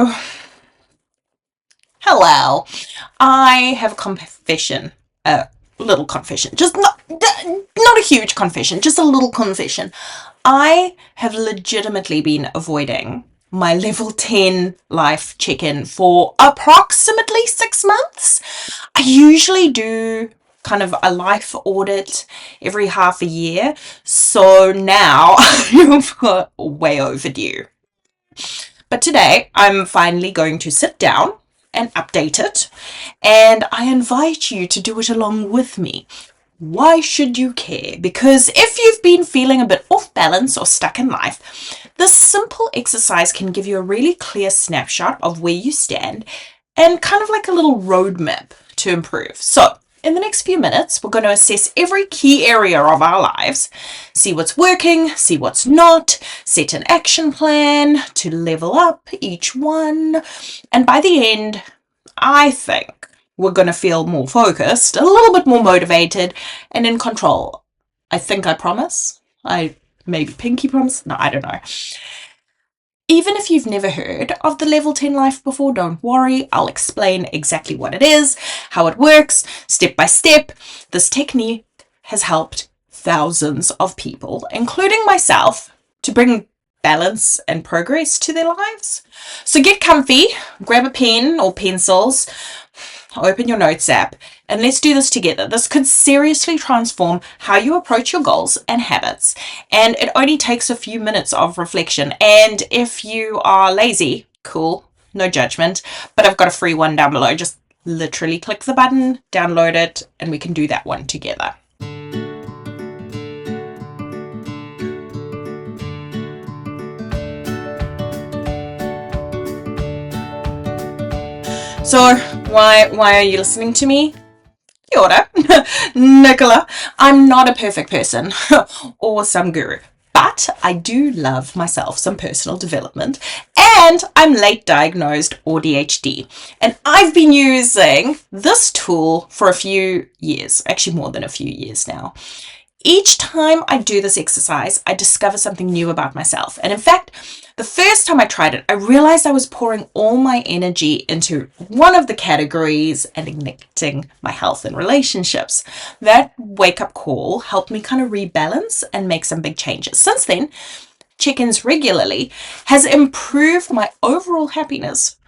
So, hello. I have a confession, a little confession, just not a huge confession, just a little confession. I have legitimately been avoiding my level 10 life check-in for approximately 6 months. I usually do kind of a life audit every half a year, so now I'm way overdue. But today I'm finally going to sit down and update it, and I invite you to do it along with me. Why should you care? Because if you've been feeling a bit off balance or stuck in life, this simple exercise can give you a really clear snapshot of where you stand and kind of like a little roadmap to improve. So in the next few minutes, we're going to assess every key area of our lives, see what's working, see what's not, set an action plan to level up each one. And by the end, I think we're going to feel more focused, a little bit more motivated, and in control. I think I promise. I maybe pinky promise. No, I don't know. Even if you've never heard of the Level 10 Life before, don't worry. I'll explain exactly what it is, how it works, step by step. This technique has helped thousands of people, including myself, to bring balance and progress to their lives. So get comfy, grab a pen or pencils, open your notes app, and let's do this together. This could seriously transform how you approach your goals and habits, and it only takes a few minutes of reflection. And if you are lazy, cool, no judgment, but I've got a free one down below. Just literally click the button, download it, and we can do that one together. So why are you listening to me? Kia ora, Nicola. I'm not a perfect person or some guru, but I do love myself some personal development, and I'm late diagnosed ADHD, and I've been using this tool for a few years, actually more than a few years now. Each time I do this exercise, I discover something new about myself. And in fact, the first time I tried it, I realized I was pouring all my energy into one of the categories and neglecting my health and relationships. That wake-up call helped me kind of rebalance and make some big changes. Since then, check-ins regularly has improved my overall happiness.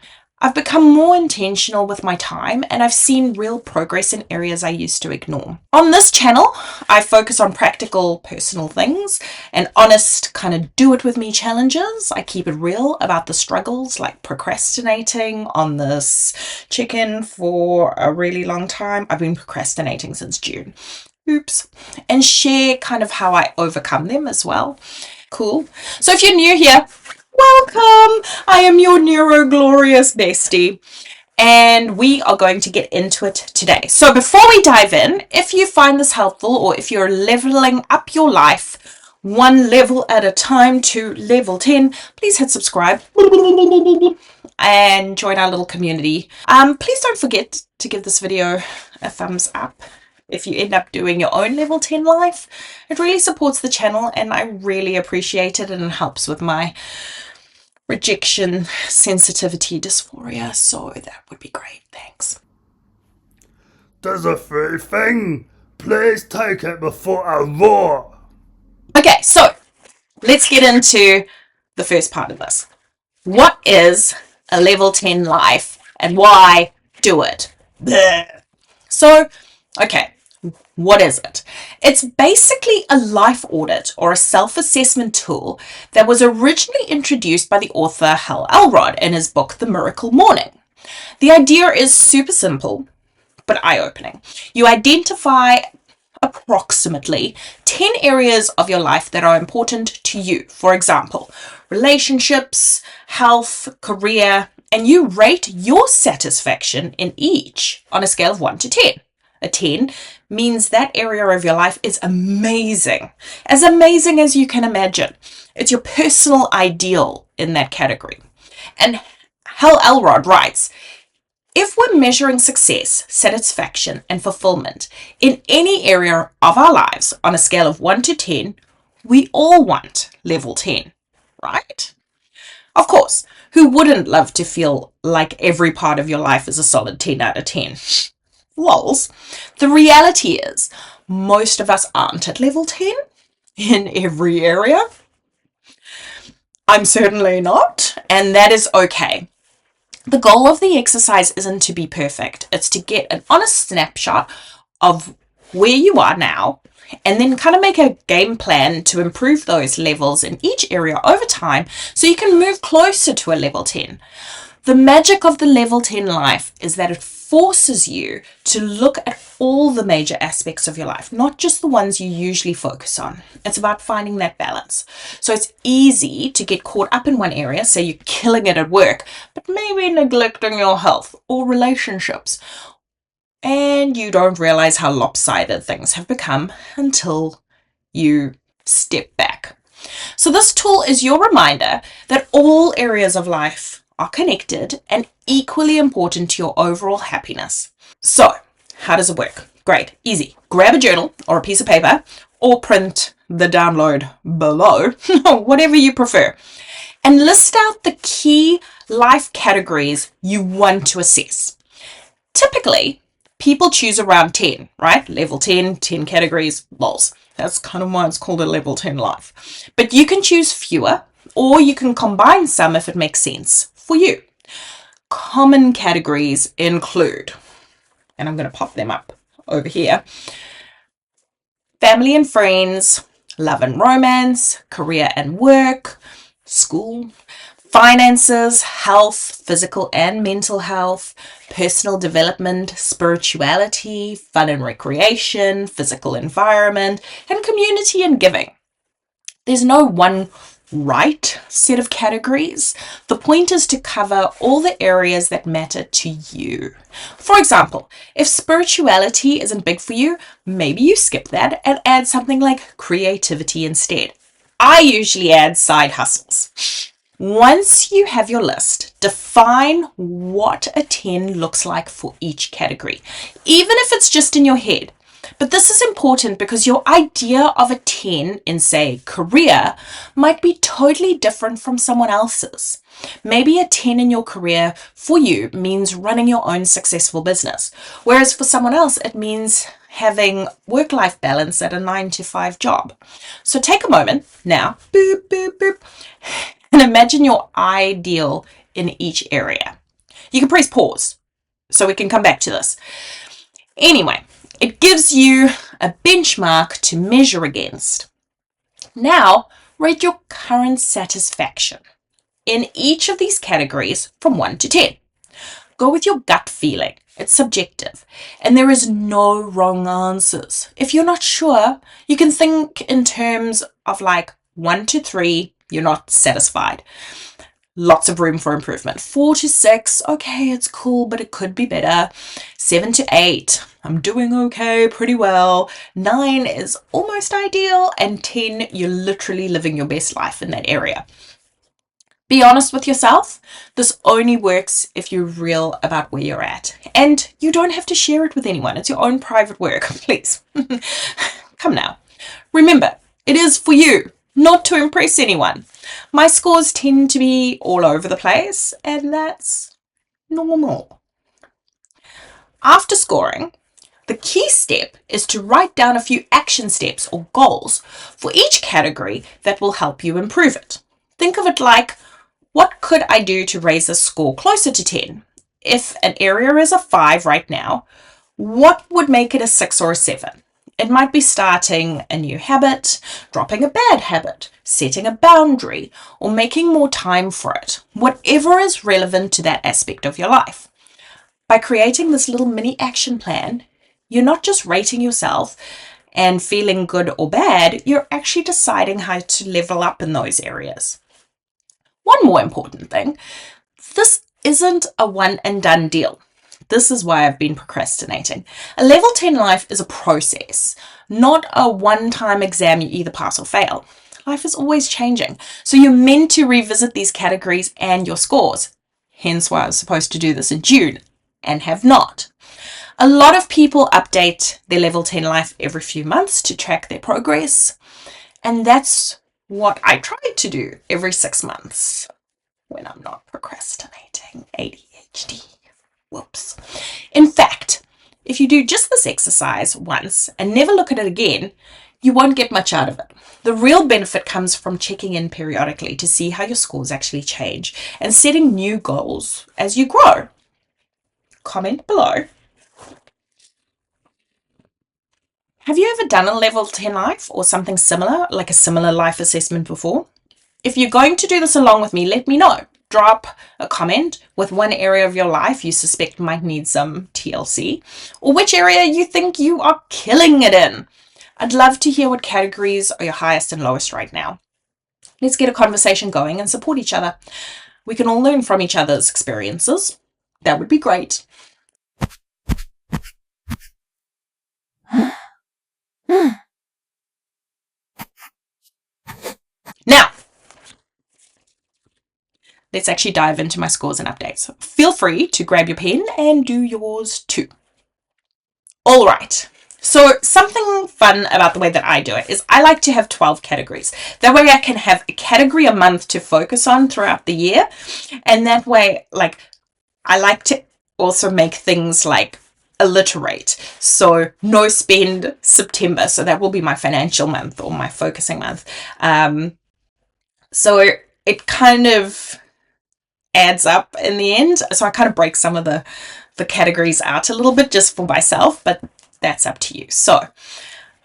I've become more intentional with my time, and I've seen real progress in areas I used to ignore. On this channel, I focus on practical personal things and honest kind of do it with me challenges. I keep it real about the struggles like procrastinating on this check-in for a really long time. I've been procrastinating since June. Oops. And share kind of how I overcome them as well. Cool. So if you're new here, welcome! I am your neuroglorious bestie, and we are going to get into it today. So before we dive in, if you find this helpful, or if you're leveling up your life one level at a time to level 10, please hit subscribe and join our little community. Please don't forget to give this video a thumbs up. If you end up doing your own level 10 life, it really supports the channel, and I really appreciate it, and it helps with my rejection sensitivity dysphoria, so that would be great. Thanks. There's a free thing. Please take it before I roar. Okay, so let's get into the first part of this. What is a level 10 life and why do it? Bleh. So, okay, what is it? It's basically a life audit or a self-assessment tool that was originally introduced by the author Hal Elrod in his book, The Miracle Morning. The idea is super simple, but eye-opening. You identify approximately 10 areas of your life that are important to you. For example, relationships, health, career, and you rate your satisfaction in each on a scale of 1 to 10. A 10 means that area of your life is amazing as you can imagine. It's your personal ideal in that category. And Hal Elrod writes, if we're measuring success, satisfaction, and fulfillment in any area of our lives on a scale of 1 to 10, we all want level 10, right? Of course, Who wouldn't love to feel like every part of your life is a solid 10 out of 10? Lols. The reality is, most of us aren't at level 10 in every area. I'm certainly not, and that is okay. The goal of the exercise isn't to be perfect. It's to get an honest snapshot of where you are now, and then kind of make a game plan to improve those levels in each area over time so you can move closer to a level 10. The magic of the level 10 life is that it forces you to look at all the major aspects of your life, not just the ones you usually focus on. It's about finding that balance. So it's easy to get caught up in one area, say you're killing it at work, but maybe neglecting your health or relationships. And you don't realize how lopsided things have become until you step back. So this tool is your reminder that all areas of life are connected and equally important to your overall happiness. So, how does it work? Great, easy. Grab a journal or a piece of paper or print the download below, whatever you prefer, and list out the key life categories you want to assess. Typically, people choose around 10, right? Level 10, 10 categories, lols. That's kind of why it's called a level 10 life. But you can choose fewer, or you can combine some if it makes sense for you. Common categories include, and I'm going to pop them up over here, family and friends, love and romance, career and work, school, finances, health, physical and mental health, personal development, spirituality, fun and recreation, physical environment, and community and giving. There's no one right set of categories. The point is to cover all the areas that matter to you. For example, if spirituality isn't big for you, maybe you skip that and add something like creativity instead. I usually add side hustles. Once you have your list, define what a 10 looks like for each category, even if it's just in your head. But this is important because your idea of a 10 in, say, career might be totally different from someone else's. Maybe a 10 in your career for you means running your own successful business, whereas for someone else it means having work-life balance at a 9-to-5 job. So take a moment now, boop, boop, boop, and imagine your ideal in each area. You can press pause so we can come back to this. Anyway, it gives you a benchmark to measure against. Now, rate your current satisfaction in each of these categories from 1 to 10. Go with your gut feeling. It's subjective, and there is no wrong answers. If you're not sure, you can think in terms of like 1 to 3, you're not satisfied. Lots of room for improvement. 4 to 6, okay, it's cool, but it could be better. 7 to 8, I'm doing okay, pretty well. 9 is almost ideal, and 10, you're literally living your best life in that area. Be honest with yourself. This only works if you're real about where you're at. And you don't have to share it with anyone. It's your own private work, please. Come now. Remember, it is for you, not to impress anyone. My scores tend to be all over the place, and that's normal. After scoring, the key step is to write down a few action steps or goals for each category that will help you improve it. Think of it like, what could I do to raise a score closer to 10? If an area is a 5 right now, what would make it a 6 or a 7? It might be starting a new habit, dropping a bad habit, setting a boundary, or making more time for it. Whatever is relevant to that aspect of your life. By creating this little mini action plan, you're not just rating yourself and feeling good or bad, you're actually deciding how to level up in those areas. One more important thing, this isn't a one and done deal. This is why I've been procrastinating. A level 10 life is a process, not a one-time exam you either pass or fail. Life is always changing, so you're meant to revisit these categories and your scores. Hence why I was supposed to do this in June and have not. A lot of people update their level 10 life every few months to track their progress, and that's what I tried to do every 6 months. when I'm not procrastinating. ADHD. Whoops. In fact, if you do just this exercise once and never look at it again, you won't get much out of it. The real benefit comes from checking in periodically to see how your scores actually change and setting new goals as you grow. Comment below. Have you ever done a level 10 life or something similar, like a similar life assessment before? If you're going to do this along with me, let me know. Drop a comment with one area of your life you suspect might need some TLC, or which area you think you are killing it in. I'd love to hear what categories are your highest and lowest right now. Let's get a conversation going and support each other. We can all learn from each other's experiences. That would be great. Now, let's actually dive into my scores and updates. Feel free to grab your pen and do yours too. All right. So something fun about the way that I do it is I like to have 12 categories. That way I can have a category a month to focus on throughout the year. And that way, like, I like to also make things like alliterate. So no spend September. So that will be my financial month or my focusing month. So it kind of adds up in the end. So I kind of break some of the categories out a little bit just for myself, but that's up to you. So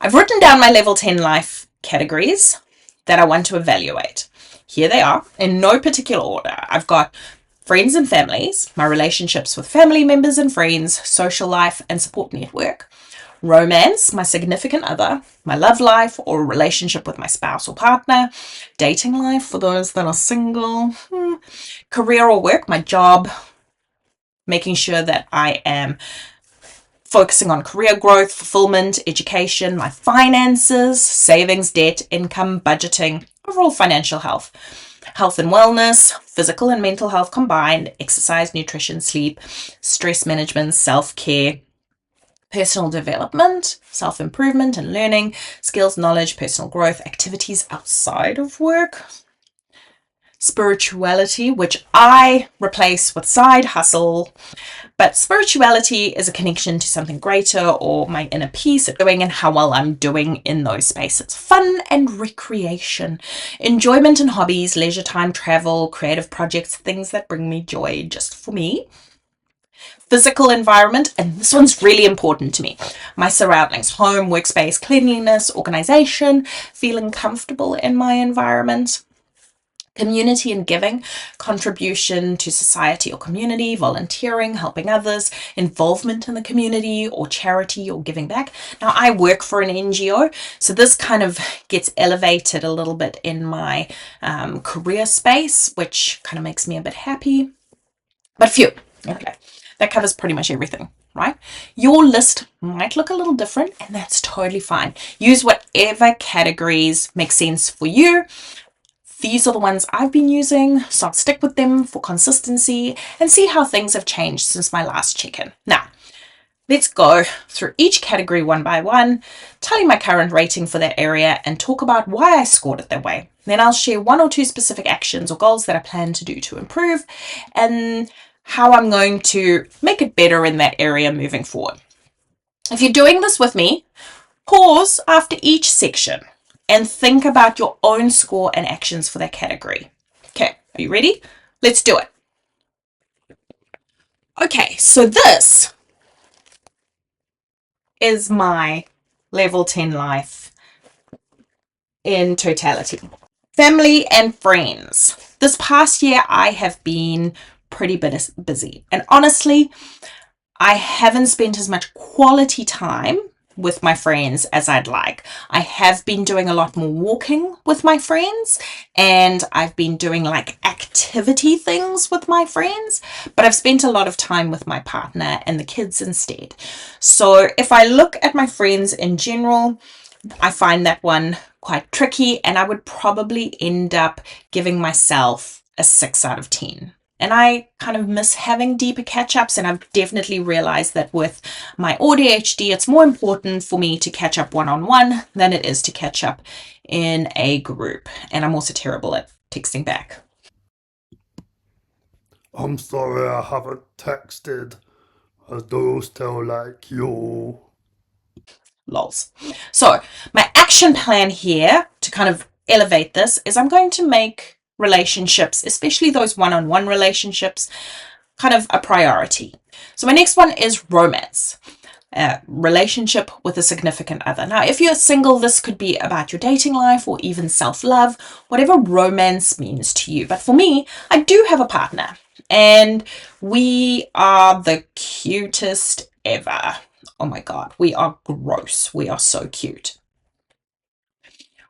I've written down my level 10 life categories that I want to evaluate. Here they are in no particular order. I've got friends and families, my relationships with family members and friends, social life and support network, romance, my significant other, my love life or relationship with my spouse or partner, dating life for those that are single, career or work, my job, making sure that I am focusing on career growth, fulfillment, education, my finances, savings, debt, income, budgeting, overall financial health, health and wellness, physical and mental health combined, exercise, nutrition, sleep, stress management, self-care, personal development, self-improvement and learning, skills, knowledge, personal growth, activities outside of work, spirituality, which I replace with side hustle. But spirituality is a connection to something greater or my inner peace, doing and how well I'm doing in those spaces. Fun and recreation, enjoyment and hobbies, leisure time, travel, creative projects, things that bring me joy just for me. Physical environment, and this one's really important to me. My surroundings, home, workspace, cleanliness, organization, feeling comfortable in my environment. Community and giving, contribution to society or community, volunteering, helping others, involvement in the community or charity or giving back. Now, I work for an NGO, so this kind of gets elevated a little bit in my career space, which kind of makes me a bit happy. But phew, okay, that covers pretty much everything, right? Your list might look a little different, and that's totally fine. Use whatever categories make sense for you. These are the ones I've been using, so I'll stick with them for consistency and see how things have changed since my last check-in. Now, let's go through each category one by one, tell you my current rating for that area and talk about why I scored it that way. Then I'll share one or two specific actions or goals that I plan to do to improve and how I'm going to make it better in that area moving forward. If you're doing this with me, pause after each section and think about your own score and actions for that category. Okay, are you ready? Let's do it. Okay, so this is my level 10 life in totality. Family and friends. This past year, I have been pretty busy. And honestly, I haven't spent as much quality time with my friends as I'd like. I have been doing a lot more walking with my friends and I've been doing like activity things with my friends, but I've spent a lot of time with my partner and the kids instead. So if I look at my friends in general, I find that one quite tricky and I would probably end up giving myself a 6 out of 10. And I kind of miss having deeper catch-ups, and I've definitely realized that with my ADHD, it's more important for me to catch up one-on-one than it is to catch up in a group. And I'm also terrible at texting back. I'm sorry I haven't texted. I do still like you. Lols. So my action plan here to kind of elevate this is I'm going to make relationships, especially those one-on-one relationships, kind of a priority. So my next one is romance. Relationship with a significant other. Now, if you're single, this could be about your dating life or even self-love, whatever romance means to you. But for me, I do have a partner, and we are the cutest ever. Oh my God, we are gross. We are so cute.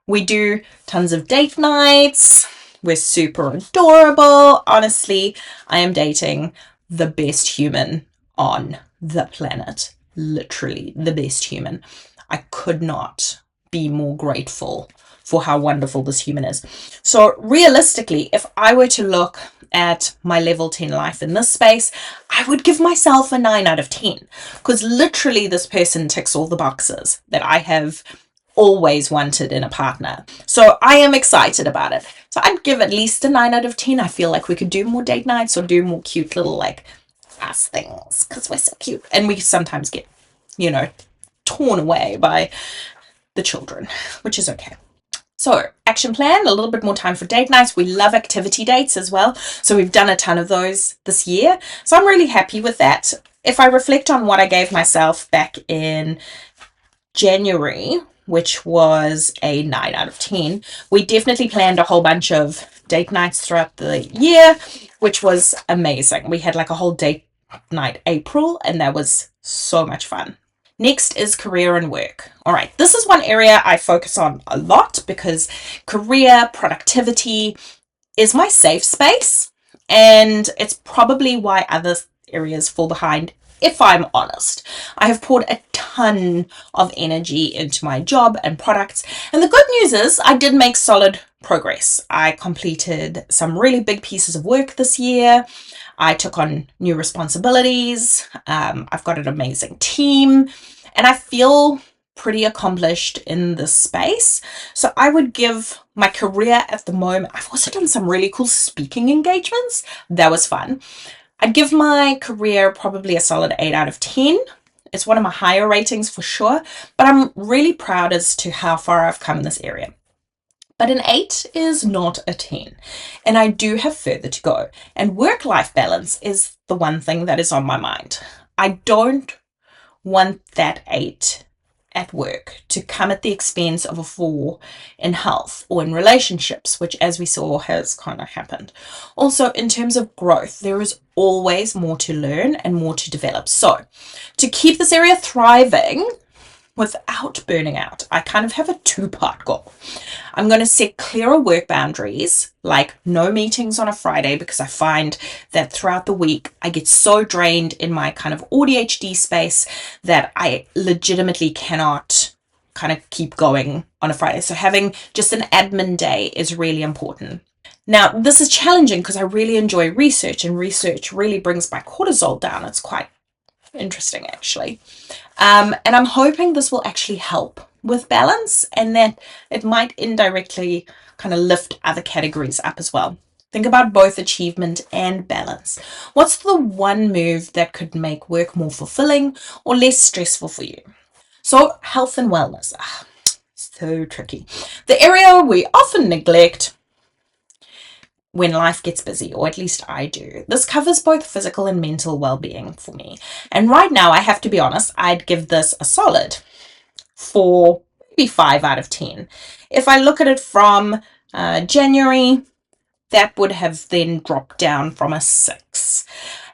We do tons of date nights. We're super adorable. Honestly, I am dating the best human on the planet. Literally the best human. I could not be more grateful for how wonderful this human is. So realistically, if I were to look at my level 10 life in this space, I would give myself a 9 out of 10, because literally this person ticks all the boxes that I have always wanted in a partner. So I am excited about it. So I'd give at least a 9 out of 10. I feel like we could do more date nights or do more cute little like ass things, because we're so cute, and we sometimes get, you know, torn away by the children, which is okay. So action plan, a little bit more time for date nights. We love activity dates as well, so we've done a ton of those this year, so I'm really happy with that. If I reflect on what I gave myself back in January, which was a 9 out of 10, we definitely planned a whole bunch of date nights throughout the year, which was amazing. We had like a whole date night April, and that was so much fun. Next is career and work. All right, this is one area I focus on a lot because career productivity is my safe space, and it's probably why other areas fall behind. If I'm honest, I have poured a ton of energy into my job and products, and the good news is I did make solid progress. I completed some really big pieces of work this year. I took on new responsibilities. I've got an amazing team, and I feel pretty accomplished in this space. So I would give my career at the moment, I've also done some really cool speaking engagements. That was fun. I'd give my career probably a solid 8 out of 10. It's one of my higher ratings for sure, but I'm really proud as to how far I've come in this area. But an 8 is not a 10, and I do have further to go. And work-life balance is the one thing that is on my mind. I don't want that 8 at work to come at the expense of a 4 in health or in relationships, which, as we saw, has kind of happened. Also, in terms of growth, there is always more to learn and more to develop. So to keep this area thriving without burning out, I kind of have a 2-part goal. I'm going to set clearer work boundaries, like no meetings on a Friday, because I find that throughout the week I get so drained in my kind of ADHD space that I legitimately cannot kind of keep going on a Friday. So having just an admin day is really important. Now, this is challenging because I really enjoy research, and research really brings my cortisol down. It's quite interesting, actually. And I'm hoping this will actually help with balance, and that it might indirectly kind of lift other categories up as well. Think about both achievement and balance. What's the one move that could make work more fulfilling or less stressful for you? So health and wellness. So tricky. The area we often neglect when life gets busy, or at least I do. This covers both physical and mental well-being for me. And right now, I have to be honest, I'd give this a solid 4, maybe 5 out of 10. If I look at it from January, that would have then dropped down from a 6.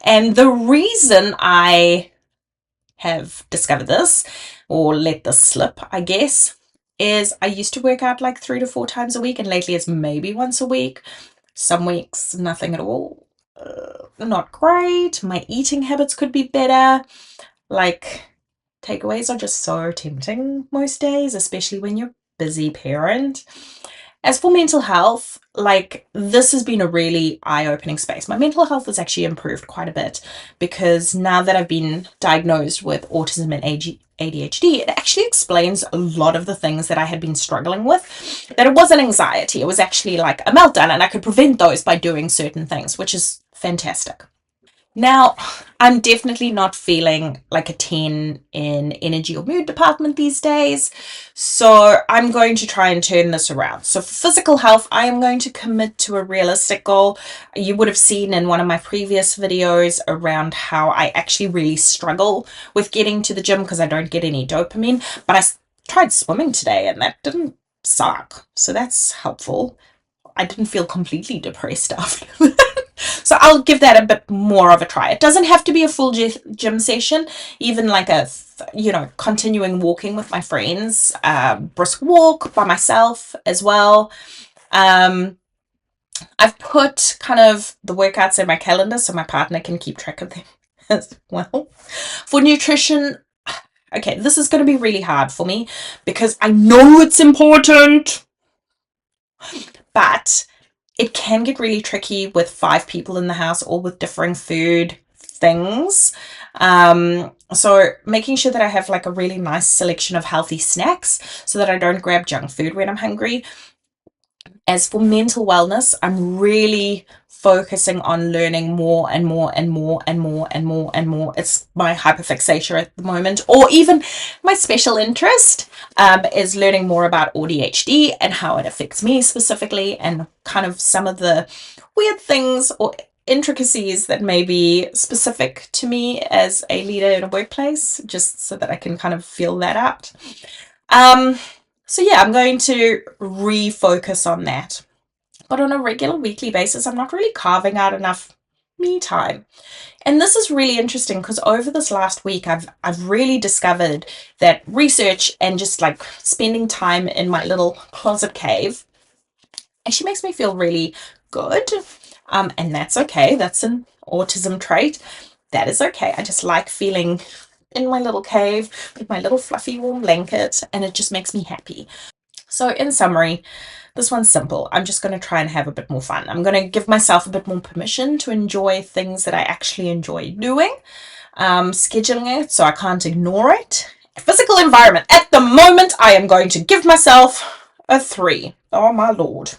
And the reason I have discovered this, or let this slip, I guess, is I used to work out like 3 to 4 times a week, and lately it's maybe once a week. Some weeks, nothing at all. Not great. My eating habits could be better. Like, takeaways are just so tempting most days, especially when you're a busy parent. As for mental health, like, this has been a really eye-opening space. My mental health has actually improved quite a bit, because now that I've been diagnosed with autism and ADHD, it actually explains a lot of the things that I had been struggling with, that it wasn't anxiety. It was actually like a meltdown, and I could prevent those by doing certain things, which is fantastic. Now, I'm definitely not feeling like a 10 in energy or mood department these days. So I'm going to try and turn this around. So for physical health, I am going to commit to a realistic goal. You would have seen in one of my previous videos around how I actually really struggle with getting to the gym because I don't get any dopamine. But I tried swimming today and that didn't suck. So that's helpful. I didn't feel completely depressed after that. So I'll give that a bit more of a try. It doesn't have to be a full gym session, even like a, continuing walking with my friends, brisk walk by myself as well. I've put kind of the workouts in my calendar so my partner can keep track of them as well. For nutrition, okay, this is going to be really hard for me because I know it's important, but it can get really tricky with 5 people in the house, all with differing food things. So making sure that I have like a really nice selection of healthy snacks so that I don't grab junk food when I'm hungry. As for mental wellness, I'm really focusing on learning more and more and more and more and more and more. It's my hyperfixation at the moment, or even my special interest is learning more about ADHD and how it affects me specifically, and kind of some of the weird things or intricacies that may be specific to me as a leader in a workplace, just so that I can kind of feel that out. So yeah, I'm going to refocus on that. But on a regular weekly basis, I'm not really carving out enough me time. And this is really interesting because over this last week, I've really discovered that research and just like spending time in my little closet cave actually makes me feel really good. And that's okay. That's an autism trait. That is okay. I just like feeling in my little cave with my little fluffy warm blanket, and it just makes me happy. So in summary, this one's simple. I'm just going to try and have a bit more fun. I'm going to give myself a bit more permission to enjoy things that I actually enjoy doing. Scheduling it so I can't ignore it. Physical environment. At the moment, I am going to give myself a 3. Oh my lord.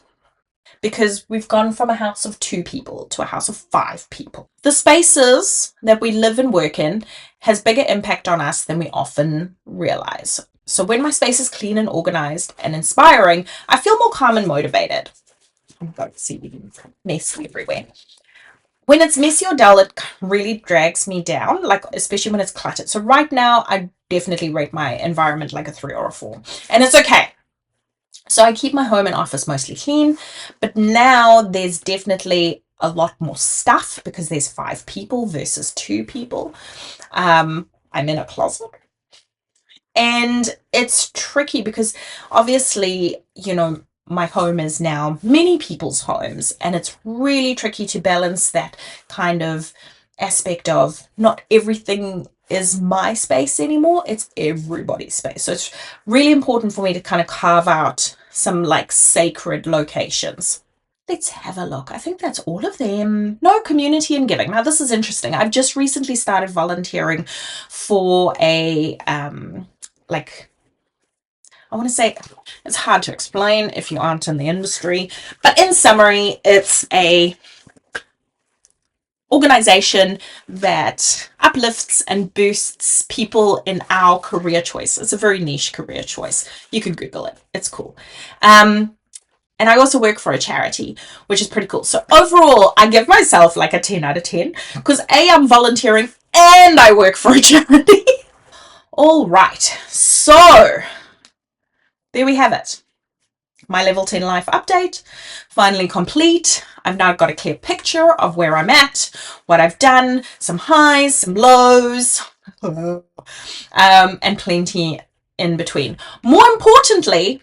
Because we've gone from a house of 2 people to a house of 5 people. The spaces that we live and work in has bigger impact on us than we often realize. So when my space is clean and organized and inspiring, I feel more calm and motivated. I'm going to see mess everywhere. When it's messy or dull, it really drags me down, like especially when it's cluttered. So right now, I definitely rate my environment like a 3 or a 4. And it's okay. So I keep my home and office mostly clean, but now there's definitely a lot more stuff because there's 5 people versus 2 people. I'm in a closet. And it's tricky because obviously, my home is now many people's homes, and it's really tricky to balance that kind of aspect of not everything is my space anymore, it's everybody's space. So it's really important for me to kind of carve out some like sacred locations. Let's have a look. I think that's all of them. No, community and giving. Now this is interesting. I've just recently started volunteering for a I want to say, it's hard to explain if you aren't in the industry, but in summary, it's a organization that uplifts and boosts people in our career choice. It's a very niche career choice. You can Google it. It's cool. And I also work for a charity, which is pretty cool. So overall, I give myself like a 10 out of 10 because A, I'm volunteering and I work for a charity. All right. So there we have it. My level 10 life update, finally complete. I've now got a clear picture of where I'm at, what I've done, some highs, some lows, and plenty in between. More importantly,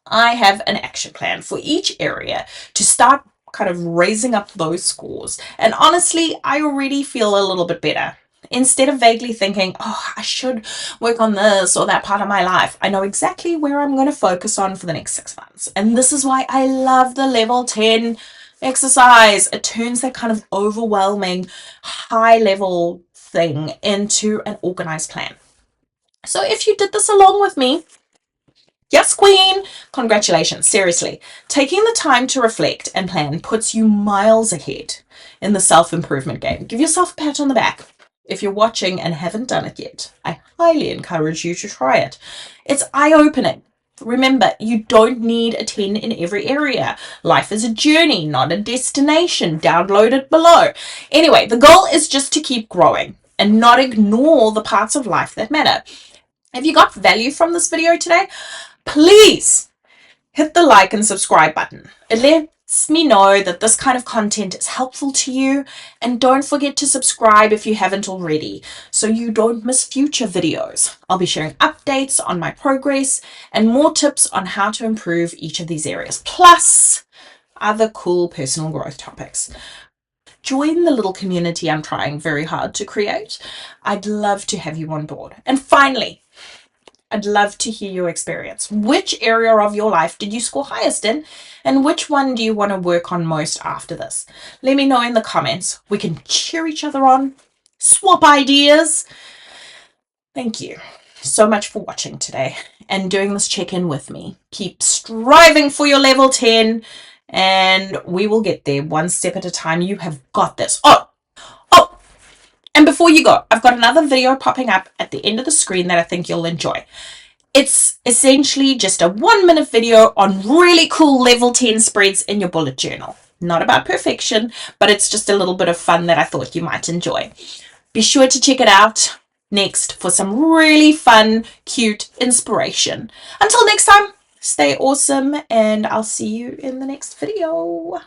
I have an action plan for each area to start kind of raising up those scores. And honestly, I already feel a little bit better. Instead of vaguely thinking, oh, I should work on this or that part of my life, I know exactly where I'm going to focus on for the next 6 months. And this is why I love the level 10 exercise. It turns that kind of overwhelming, high level thing into an organized plan. So if you did this along with me, yes, Queen, congratulations. Seriously, taking the time to reflect and plan puts you miles ahead. in the self-improvement game. Give yourself a pat on the back. If you're watching and haven't done it yet, I highly encourage you to try it. It's eye-opening. Remember, you don't need a 10 in every area. Life is a journey, not a destination. Download it below. Anyway, the goal is just to keep growing and not ignore the parts of life that matter. If you got value from this video today, please hit the like and subscribe button. It lets me know that this kind of content is helpful to you, and don't forget to subscribe if you haven't already so you don't miss future videos. I'll be sharing updates on my progress and more tips on how to improve each of these areas, plus other cool personal growth topics. Join the little community I'm trying very hard to create. I'd love to have you on board. And finally, I'd love to hear your experience. Which area of your life did you score highest in? And which one do you want to work on most after this? Let me know in the comments. We can cheer each other on, swap ideas. Thank you so much for watching today and doing this check-in with me. Keep striving for your level 10 and we will get there one step at a time. You have got this. Oh, and before you go, I've got another video popping up at the end of the screen that I think you'll enjoy. It's essentially just a 1-minute video on really cool level 10 spreads in your bullet journal. Not about perfection, but it's just a little bit of fun that I thought you might enjoy. Be sure to check it out next for some really fun, cute inspiration. Until next time, stay awesome and I'll see you in the next video.